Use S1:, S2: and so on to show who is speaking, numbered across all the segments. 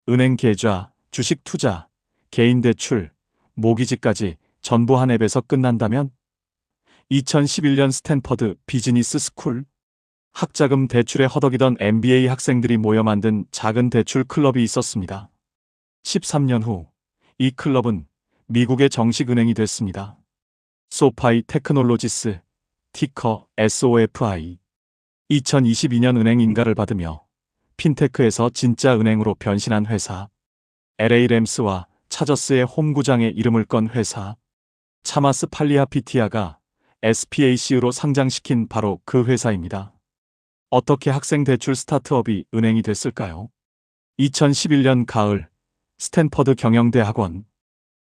S1: 은행 계좌, 주식 투자, 개인 대출, 모기지까지 전부 한 앱에서 끝난다면? 2011년 스탠퍼드 비즈니스 스쿨. 학자금 대출에 허덕이던 MBA 학생들이 모여 만든 작은 대출 클럽이 있었습니다. 13년 후 이 클럽은 미국의 정식 은행이 됐습니다. 소파이 테크놀로지스, 티커 SOFI. 2022년 은행 인가를 받으며 핀테크에서 진짜 은행으로 변신한 회사. LA 램스와 차저스의 홈구장에 이름을 건 회사. 차마스 팔리아피티아가 SPAC로 상장시킨 바로 그 회사입니다. 어떻게 학생 대출 스타트업이 은행이 됐을까요? 2011년 가을, 스탠퍼드 경영대학원.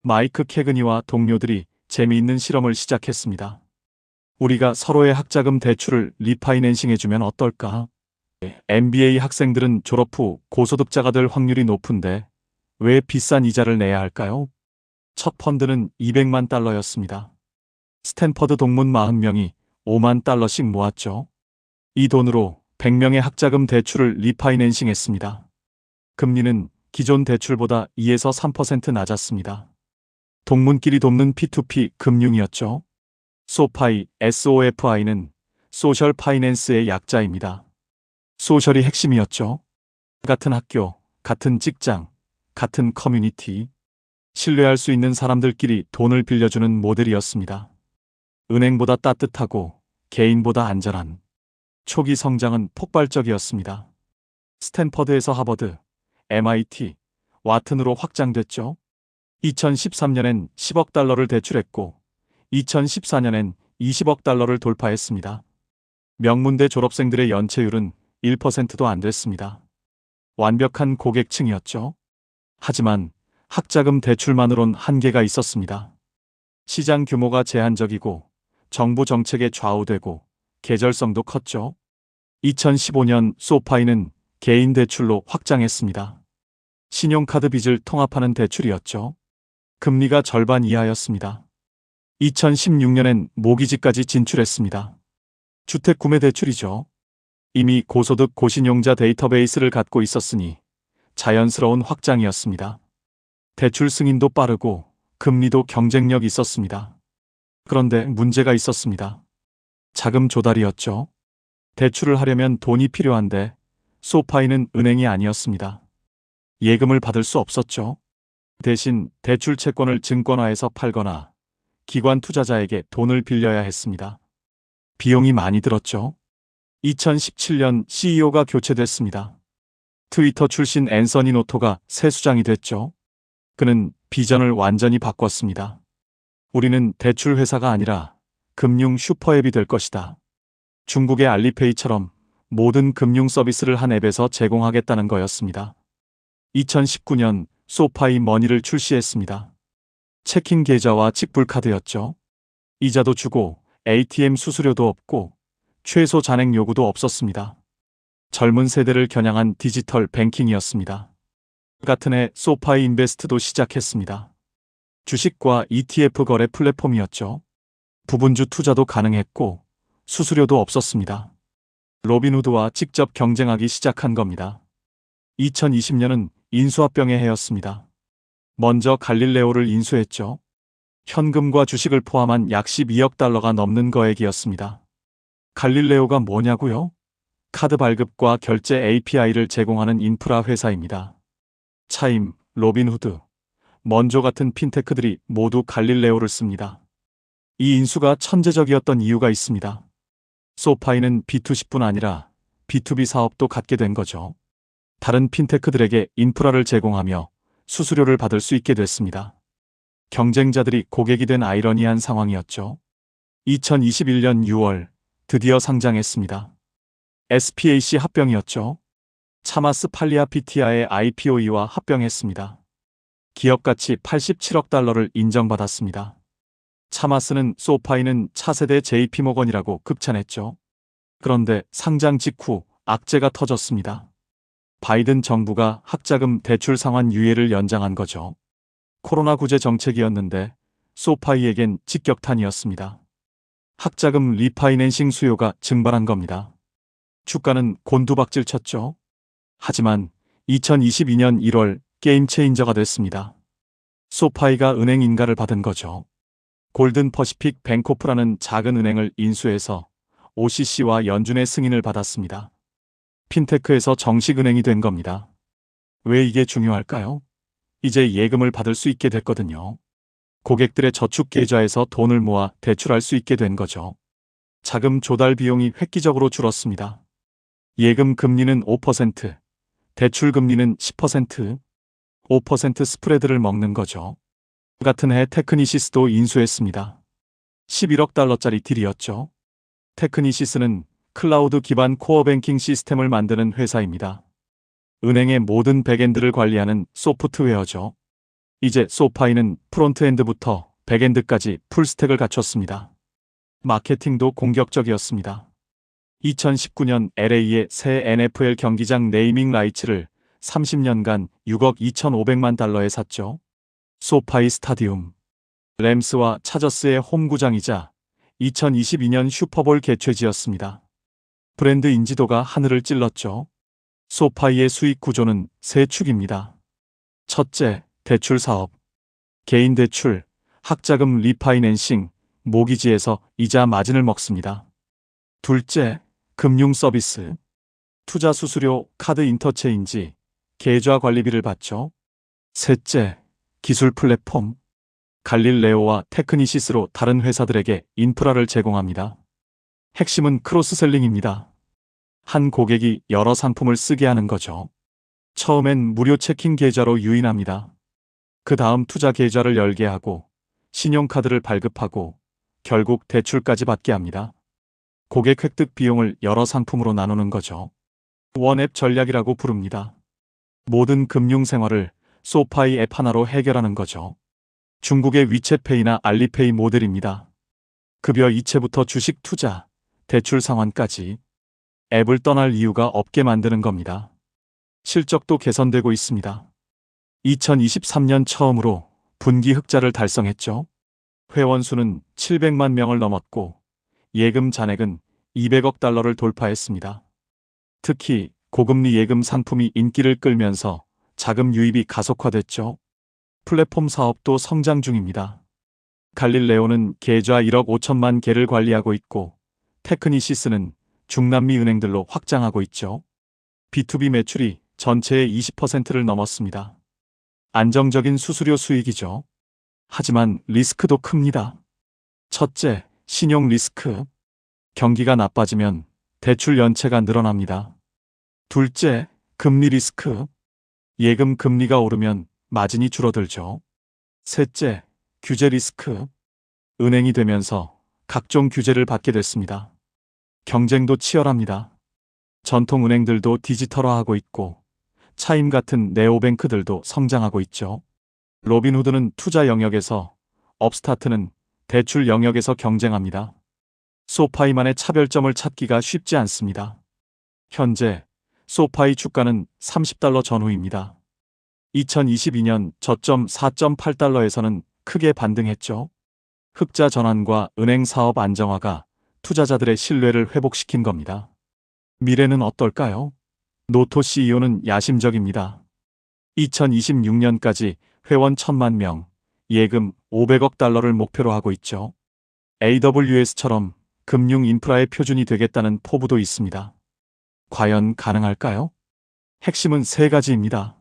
S1: 마이크 캐그니와 동료들이 재미있는 실험을 시작했습니다. 우리가 서로의 학자금 대출을 리파이낸싱해주면 어떨까? MBA 학생들은 졸업 후 고소득자가 될 확률이 높은데 왜 비싼 이자를 내야 할까요? 첫 펀드는 200만 달러였습니다. 스탠퍼드 동문 40명이 5만 달러씩 모았죠. 이 돈으로 100명의 학자금 대출을 리파이낸싱했습니다. 금리는 기존 대출보다 2에서 3% 낮았습니다. 동문끼리 돕는 P2P 금융이었죠. 소파이, SOFI는 소셜 파이낸스의 약자입니다. 소셜이 핵심이었죠. 같은 학교, 같은 직장, 같은 커뮤니티. 신뢰할 수 있는 사람들끼리 돈을 빌려주는 모델이었습니다. 은행보다 따뜻하고 개인보다 안전한. 초기 성장은 폭발적이었습니다. 스탠퍼드에서 하버드, MIT, 와튼으로 확장됐죠. 2013년엔 10억 달러를 대출했고 2014년엔 20억 달러를 돌파했습니다. 명문대 졸업생들의 연체율은 1%도 안 됐습니다. 완벽한 고객층이었죠. 하지만 학자금 대출만으론 한계가 있었습니다. 시장 규모가 제한적이고 정부 정책에 좌우되고 계절성도 컸죠. 2015년 소파이는 개인 대출로 확장했습니다. 신용카드 빚을 통합하는 대출이었죠. 금리가 절반 이하였습니다. 2016년엔 모기지까지 진출했습니다. 주택 구매 대출이죠. 이미 고소득 고신용자 데이터베이스를 갖고 있었으니 자연스러운 확장이었습니다. 대출 승인도 빠르고 금리도 경쟁력 있었습니다. 그런데 문제가 있었습니다. 자금 조달이었죠. 대출을 하려면 돈이 필요한데 소파이는 은행이 아니었습니다. 예금을 받을 수 없었죠. 대신 대출 채권을 증권화해서 팔거나 기관 투자자에게 돈을 빌려야 했습니다. 비용이 많이 들었죠. 2017년 CEO가 교체됐습니다. 트위터 출신 앤서니 노토가 새 수장이 됐죠. 그는 비전을 완전히 바꿨습니다. 우리는 대출 회사가 아니라 금융 슈퍼앱이 될 것이다. 중국의 알리페이처럼 모든 금융 서비스를 한 앱에서 제공하겠다는 거였습니다. 2019년 소파이 머니를 출시했습니다. 체킹 계좌와 직불카드였죠. 이자도 주고 ATM 수수료도 없고 최소 잔액 요구도 없었습니다. 젊은 세대를 겨냥한 디지털 뱅킹이었습니다. 같은 해 소파이 인베스트도 시작했습니다. 주식과 ETF 거래 플랫폼이었죠. 부분주 투자도 가능했고 수수료도 없었습니다. 로빈후드와 직접 경쟁하기 시작한 겁니다. 2020년은 인수합병의 해였습니다. 먼저 갈릴레오를 인수했죠. 현금과 주식을 포함한 약 12억 달러가 넘는 거액이었습니다. 갈릴레오가 뭐냐고요? 카드 발급과 결제 API를 제공하는 인프라 회사입니다. 차임, 로빈후드, 먼저 같은 핀테크들이 모두 갈릴레오를 씁니다. 이 인수가 천재적이었던 이유가 있습니다. 소파이는 B2C뿐 아니라 B2B 사업도 갖게 된 거죠. 다른 핀테크들에게 인프라를 제공하며 수수료를 받을 수 있게 됐습니다. 경쟁자들이 고객이 된 아이러니한 상황이었죠. 2021년 6월 드디어 상장했습니다. SPAC 합병이었죠. 차마스 팔리아피티아의 IPOE와 합병했습니다. 기업가치 87억 달러를 인정받았습니다. 차마스는 소파이는 차세대 JP모건이라고 극찬했죠. 그런데 상장 직후 악재가 터졌습니다. 바이든 정부가 학자금 대출 상환 유예를 연장한 거죠. 코로나 구제 정책이었는데 소파이에겐 직격탄이었습니다. 학자금 리파이낸싱 수요가 증발한 겁니다. 주가는 곤두박질 쳤죠. 하지만 2022년 1월 게임 체인저가 됐습니다. 소파이가 은행 인가를 받은 거죠. 골든 퍼시픽 뱅코프라는 작은 은행을 인수해서 OCC와 연준의 승인을 받았습니다. 핀테크에서 정식 은행이 된 겁니다. 왜 이게 중요할까요? 이제 예금을 받을 수 있게 됐거든요. 고객들의 저축 계좌에서 돈을 모아 대출할 수 있게 된 거죠. 자금 조달 비용이 획기적으로 줄었습니다. 예금 금리는 5%, 대출 금리는 10%, 5% 스프레드를 먹는 거죠. 같은 해 테크니시스도 인수했습니다. 11억 달러짜리 딜이었죠. 테크니시스는 클라우드 기반 코어 뱅킹 시스템을 만드는 회사입니다. 은행의 모든 백엔드를 관리하는 소프트웨어죠. 이제 소파이는 프론트엔드부터 백엔드까지 풀스택을 갖췄습니다. 마케팅도 공격적이었습니다. 2019년 LA의 새 NFL 경기장 네이밍 라이츠를 30년간 6억 2,500만 달러에 샀죠. 소파이 스타디움. 램스와 차저스의 홈구장이자 2022년 슈퍼볼 개최지였습니다. 브랜드 인지도가 하늘을 찔렀죠. 소파이의 수익 구조는 세 축입니다. 첫째, 대출 사업. 개인 대출, 학자금 리파이낸싱, 모기지에서 이자 마진을 먹습니다. 둘째, 금융 서비스. 투자 수수료, 카드 인터체인지, 계좌 관리비를 받죠. 셋째, 기술 플랫폼. 갈릴레오와 테크니시스로 다른 회사들에게 인프라를 제공합니다. 핵심은 크로스셀링입니다. 한 고객이 여러 상품을 쓰게 하는 거죠. 처음엔 무료 체킹 계좌로 유인합니다. 그 다음 투자 계좌를 열게 하고 신용카드를 발급하고 결국 대출까지 받게 합니다. 고객 획득 비용을 여러 상품으로 나누는 거죠. 원앱 전략이라고 부릅니다. 모든 금융 생활을 소파이 앱 하나로 해결하는 거죠. 중국의 위챗페이나 알리페이 모델입니다. 급여 이체부터 주식 투자, 대출 상환까지 앱을 떠날 이유가 없게 만드는 겁니다. 실적도 개선되고 있습니다. 2023년 처음으로 분기 흑자를 달성했죠. 회원 수는 700만 명을 넘었고 예금 잔액은 200억 달러를 돌파했습니다. 특히 고금리 예금 상품이 인기를 끌면서 자금 유입이 가속화됐죠. 플랫폼 사업도 성장 중입니다. 갈릴레오는 계좌 1억 5천만 개를 관리하고 있고 테크니시스는 중남미 은행들로 확장하고 있죠. B2B 매출이 전체의 20%를 넘었습니다. 안정적인 수수료 수익이죠. 하지만 리스크도 큽니다. 첫째, 신용 리스크. 경기가 나빠지면 대출 연체가 늘어납니다. 둘째, 금리 리스크. 예금 금리가 오르면 마진이 줄어들죠. 셋째, 규제 리스크. 은행이 되면서 각종 규제를 받게 됐습니다. 경쟁도 치열합니다. 전통 은행들도 디지털화하고 있고 차임 같은 네오뱅크들도 성장하고 있죠. 로빈후드는 투자 영역에서, 업스타트는 대출 영역에서 경쟁합니다. 소파이만의 차별점을 찾기가 쉽지 않습니다. 현재 소파이 주가는 $30 전후입니다. 2022년 저점 4.8달러에서는 크게 반등했죠. 흑자 전환과 은행 사업 안정화가 투자자들의 신뢰를 회복시킨 겁니다. 미래는 어떨까요? 노토 CEO는 야심적입니다. 2026년까지 회원 1,000만 명, 예금 500억 달러를 목표로 하고 있죠. AWS처럼 금융 인프라의 표준이 되겠다는 포부도 있습니다. 과연 가능할까요? 핵심은 세 가지입니다.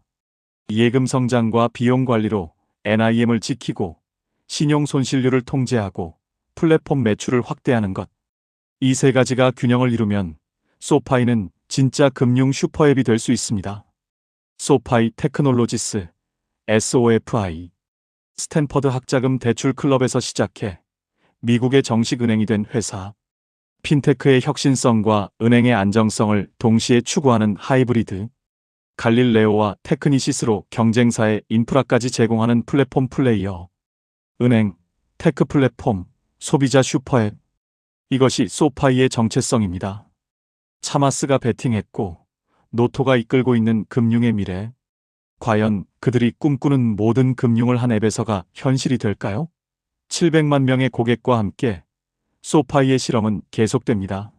S1: 예금 성장과 비용 관리로 NIM을 지키고 신용 손실률을 통제하고 플랫폼 매출을 확대하는 것. 이 세 가지가 균형을 이루면 소파이는 진짜 금융 슈퍼앱이 될 수 있습니다. 소파이 테크놀로지스, SOFI. 스탠퍼드 학자금 대출 클럽에서 시작해 미국의 정식 은행이 된 회사. 핀테크의 혁신성과 은행의 안정성을 동시에 추구하는 하이브리드. 갈릴레오와 테크니시스로 경쟁사의 인프라까지 제공하는 플랫폼 플레이어. 은행, 테크 플랫폼, 소비자 슈퍼앱. 이것이 소파이의 정체성입니다. 차마스가 베팅했고 노토가 이끌고 있는 금융의 미래. 과연 그들이 꿈꾸는 모든 금융을 한 앱에서가 현실이 될까요? 700만 명의 고객과 함께 소파이의 실험은 계속됩니다.